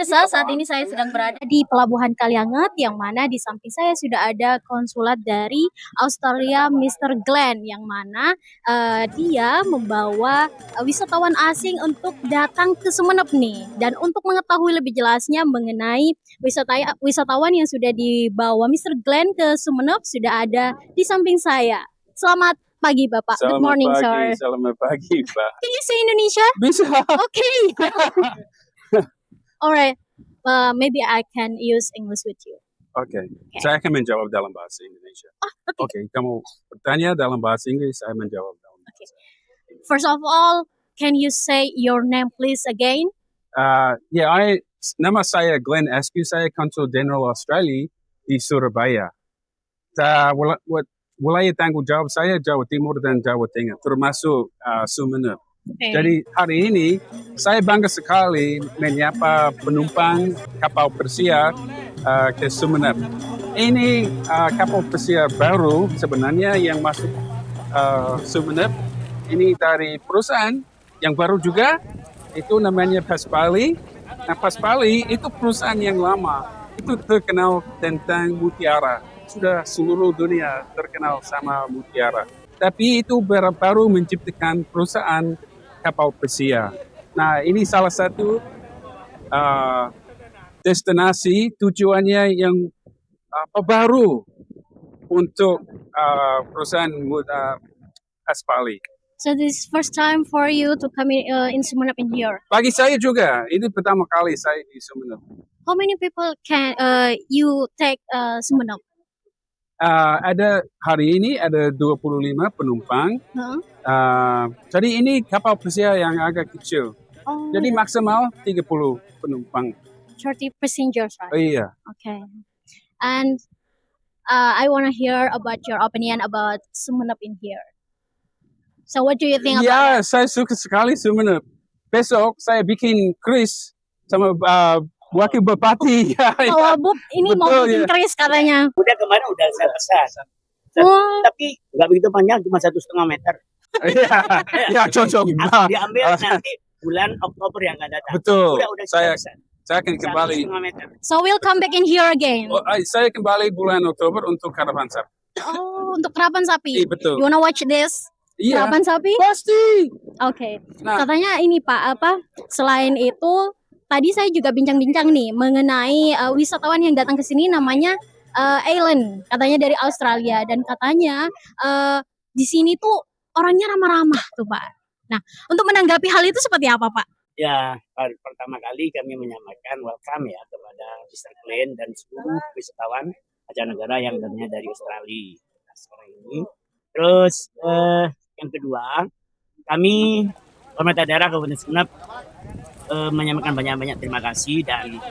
pemirsa, saat ini saya sedang berada di Pelabuhan Kalianget, yang mana di samping saya sudah ada konsulat dari Australia, Mr. Glenn, yang mana dia membawa wisatawan asing untuk datang ke Sumeneb nih. Dan untuk mengetahui lebih jelasnya mengenai wisatawan yang sudah dibawa Mr. Glenn ke Sumeneb, sudah ada di samping saya. Selamat pagi Bapak. Good morning, sir. Selamat pagi, Pak. Can you say Indonesia? Bisa. Okay. Alright, maybe I can use English with you. Oke. Saya akan menjawab dalam bahasa Indonesia. Oke, kamu bertanya dalam bahasa Inggris, saya menjawab dalam bahasa Inggris. First of all, can you say your name please again? Nama saya Glenn Askew, saya Konsul Jenderal Australia di Surabaya. Wilayah tanggung jawab saya Jawa Timur dan Jawa Tengah, termasuk Sumeneb. Okay. Jadi hari ini saya bangga sekali menyapa penumpang kapal pesiar ke Sumeneb. Ini kapal pesiar baru sebenarnya yang masuk Sumeneb. Ini dari perusahaan yang baru juga, itu namanya Paspali. Nah, Paspali itu perusahaan yang lama, itu terkenal tentang mutiara. Sudah seluruh dunia terkenal sama mutiara. Tapi itu baru menciptakan perusahaan kapal pesiar. Nah, ini salah satu destinasi tujuannya yang baru untuk perusahaan Paspali. So this is first time for you to come in Sumeneb in here. Bagi saya juga, ini pertama kali saya di Sumeneb. How many people can you take Sumeneb? Ada hari ini ada 25 penumpang. Jadi ini kapal pesiar yang agak kecil. Jadi maksimal 30 penumpang. 30 passengers, right? Oh, iya. Okay. And I want to hear about your opinion about Sumeneb in here. So what do you think about that? Saya suka sekali Sumeneb. Besok saya bikin kris sama Wakil Bupati. Kalau Bub ini mau bikin keris katanya. Udah kemarin udah saya pesan. Tapi nggak begitu panjang, cuma 1,5 meter. Iya, cocok. Diambil nanti bulan Oktober yang akan datang. Betul. Udah Saya akan kembali. 1,5 meter. So we'll come back in here again. Saya kembali bulan Oktober untuk karavan sapi. Oh, untuk karavan sapi. Betul. You wanna watch this? Iya. Karavan sapi? Pasti. Oke. Nah. Katanya ini Pak, selain itu tadi saya juga bincang-bincang nih mengenai wisatawan yang datang ke sini namanya Aileen, katanya dari Australia, dan katanya di sini tuh orangnya ramah-ramah tuh Pak. Nah, untuk menanggapi hal itu seperti apa Pak? Ya, pertama kali kami menyampaikan welcome ya kepada Mr. Glenn dan seluruh wisatawan mancanegara yang datangnya dari Australia sekarang ini. Terus yang kedua, kami pemerintah daerah Kabupaten Sumeneb menyampaikan banyak-banyak terima kasih, dan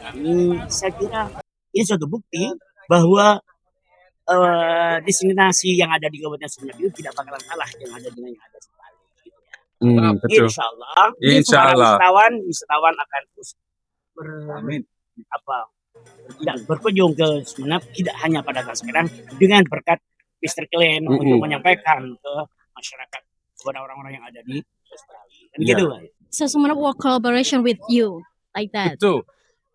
saya kira ini suatu bukti bahwa destinasi yang ada di Kabupaten Sumeneb itu tidak bakalan kalah yang ada dengan yang ada di Bali. Betul. Insya Allah, wisatawan akan terus berkunjung ke Sumeneb, tidak hanya pada saat sekarang, dengan berkat Mr. Glenn untuk menyampaikan ke masyarakat, kepada orang-orang yang ada di Australia. Dan gitu Pak. So Sumeneb will collaboration with you like that. Betul.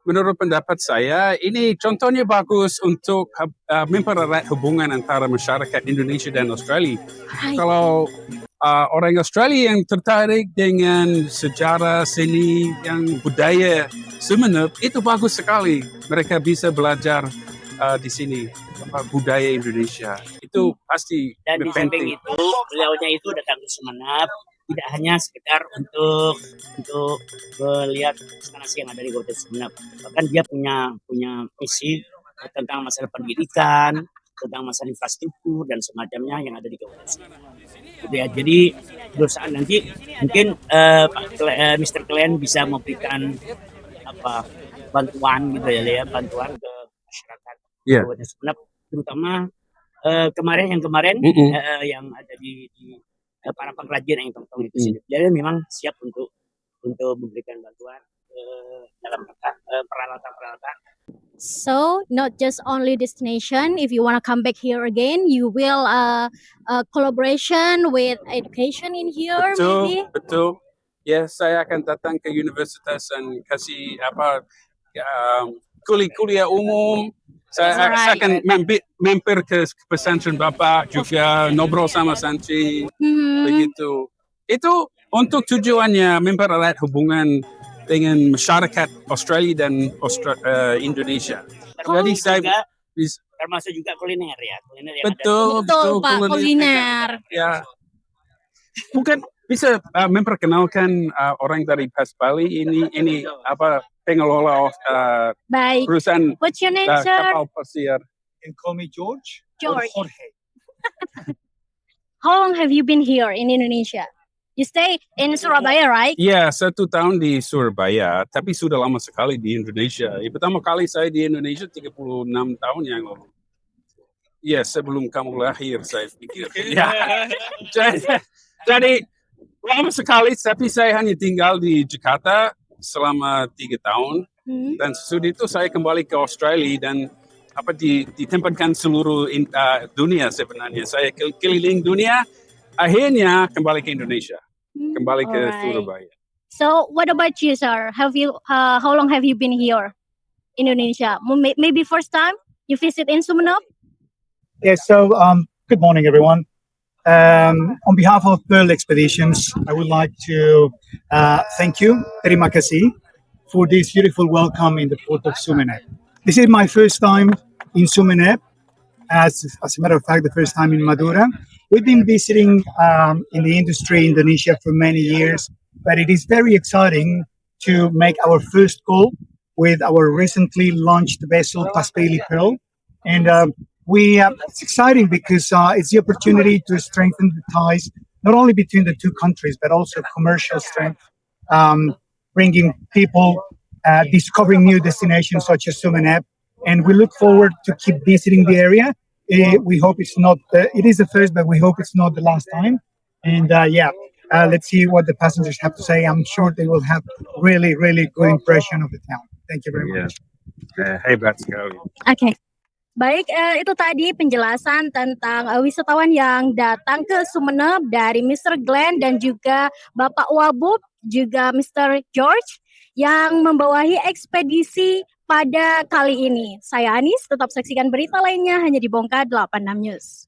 Menurut pendapat saya, ini contohnya bagus untuk mempererat hubungan antara masyarakat Indonesia dan Australia. Kalau orang Australia yang tertarik dengan sejarah seni yang budaya Sumeneb, itu bagus sekali. Mereka bisa belajar di sini budaya Indonesia. Itu pasti dan di samping itu, beliaunya itu datang ke Sumeneb tidak hanya sekedar untuk melihat destinasi yang ada di Kabupaten Sumeneb. Bahkan dia punya misi tentang masalah pendidikan, tentang masalah infrastruktur dan semacamnya yang ada di Kabupaten Sumeneb. Gitu ya. Jadi perusahaan nanti mungkin Mr. Glenn bisa memberikan bantuan gitu ya, bantuan ke masyarakat Kabupaten Sumeneb, terutama kemarin yang ada di para pengrajin yang tong-tong itu sini. Jadi memang siap untuk memberikan bantuan dalam peralatan-peralatan. So not just only destination, if you want to come back here again, you will collaboration with education in here. Betul. Ya, saya akan datang ke universitas dan kasih kuliah umum. Saya akan mampir ke pesantren Bapak juga ngobrol sama santri begitu. Itu untuk tujuannya mempererat hubungan dengan masyarakat Australia dan Indonesia. Jadi saya termasuk juga kuliner ya. Kuliner yang betul Pak, kuliner. Ya. Mungkin bisa memperkenalkan orang dari Pas Bali ini apa pengelola Baik. perusahaan What's your name, sir? kapal pesiar. You can call me George. George. Or Jorge. How long have you been here in Indonesia? You stay in Surabaya, right? Ya, 1 tahun di Surabaya, tapi sudah lama sekali di Indonesia. Pertama kali saya di Indonesia 36 tahun yang lalu. Ya, sebelum kamu lahir saya pikir. Ya. Jadi lama sekali, tapi saya hanya tinggal di Jakarta selama 3 tahun. Dan sesudah itu saya kembali ke Australia dan ditempatkan seluruh dunia sebenarnya. Saya keliling dunia, akhirnya kembali ke Indonesia, kembali ke Surabaya. So, what about you, sir? How long have you been here in Indonesia? Maybe first time you visit in Sumeneb? Yes, so good morning, everyone. On behalf of Pearl Expeditions, I would like to thank you, terima kasih, for this beautiful welcome in the port of Sumeneb. This is my first time in Sumeneb, as a matter of fact, the first time in Madura. We've been visiting in the industry in Indonesia for many years, but it is very exciting to make our first call with our recently launched vessel, Pas Bailey Pearl. And it's exciting because it's the opportunity to strengthen the ties, not only between the two countries, but also commercial strength, bringing people, discovering new destinations such as Sumeneb. And we look forward to keep visiting the area. We hope it is the first, but we hope it's not the last time. And let's see what the passengers have to say. I'm sure they will have really, really good impression of the town. Thank you very much. Hebat sekali. Okay. Baik, itu tadi penjelasan tentang wisatawan yang datang ke Sumeneb dari Mr. Glenn dan juga Bapak Wabub, juga Mr. George yang membawahi ekspedisi pada kali ini. Saya Anis, tetap saksikan berita lainnya hanya di Bongka 86 News.